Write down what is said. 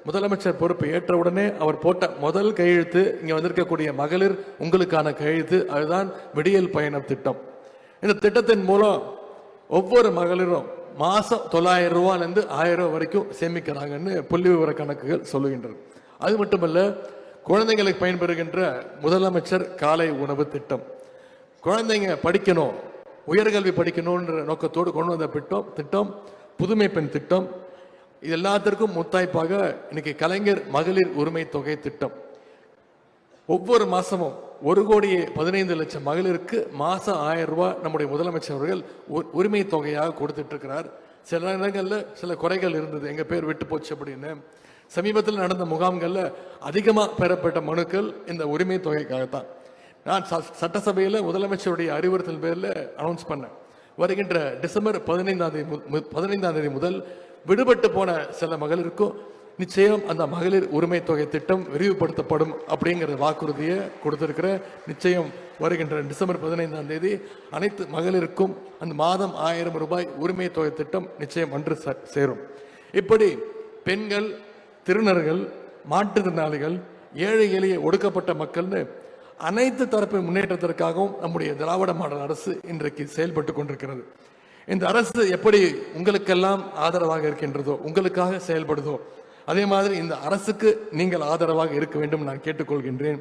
முதலமைச்சர் பொறுப்பு ஏற்ற உடனே அவர் போட்ட முதல் கையெழுத்து இங்க வந்திருக்கக்கூடிய மகளிர் உங்களுக்கான கையெழுத்து, அதுதான் விடியல் பயணம் திட்டம். இந்த திட்டத்தின் மூலம் ஒவ்வொரு மகளிரும் மாசம் 900 ரூபாயிலிருந்து 1000 ரூபாய் வரைக்கும் சேமிக்கிறாங்கன்னு புள்ளி விவர கணக்குகள் சொல்லுகின்றது. அது மட்டுமல்ல, குழந்தைங்களுக்கு பயன்பெறுகின்ற முதலமைச்சர் காலை உணவு திட்டம், குழந்தைங்க படிக்கணும், உயர்கல்வி படிக்கணும்ன்ற நோக்கத்தோடு கொண்டு வந்த திட்டம் புதுமை பெண் திட்டம். இது எல்லாத்திற்கும் முத்தாய்ப்பாக இன்னைக்கு கலைஞர் மகளிர் உரிமை தொகை திட்டம். ஒவ்வொரு மாசமும் 1,15,00,000 மகளிருக்கு மாசம் 1000 ரூபாய் நம்முடைய முதலமைச்சர் அவர்கள் உரிமை தொகையாக கொடுத்துட்டு இருக்கிறார். சில இடங்கள்ல சில குறைகள் இருந்தது, எங்க பேர் விட்டு போச்சு அப்படின்னு. சமீபத்தில் நடந்த முகாம்கள்ல அதிகமா பெறப்பட்ட மனுக்கள் இந்த உரிமை தொகைக்காகத்தான். நான் சட்டசபையில் முதலமைச்சருடைய அறிவுறுத்தல் பேர்ல அனௌன்ஸ் பண்ணேன், வருகின்ற டிசம்பர் 15ஆம் தேதி முதல் விடுபட்டு போன சில மகளிருக்கும் நிச்சயம் அந்த மகளிர் உரிமை தொகை திட்டம் விரிவுபடுத்தப்படும் அப்படிங்கிற வாக்குறுதியை கொடுத்திருக்கிற. நிச்சயம் வருகின்ற டிசம்பர் 15ஆம் தேதி அனைத்து மகளிருக்கும் அந்த மாதம் 1000 ரூபாய் உரிமை தொகை திட்டம் நிச்சயம் அன்று சேரும். இப்படி பெண்கள், திருநர்கள், மாற்றுத்திறனாளிகள், ஏழை எளிய ஒடுக்கப்பட்ட மக்கள்னு அனைத்து தரப்பு முன்னேற்றத்திற்காகவும் நம்முடைய திராவிட மாடல் அரசு இன்றைக்கு செயல்பட்டு கொண்டிருக்கிறது. இந்த அரசு எப்படி உங்களுக்கெல்லாம் ஆதரவாக இருக்கின்றதோ, உங்களுக்காக செயல்படுதோ, அதே மாதிரி இந்த அரசுக்கு நீங்கள் ஆதரவாக இருக்க வேண்டும் நான் கேட்டுக்கொள்கின்றேன்.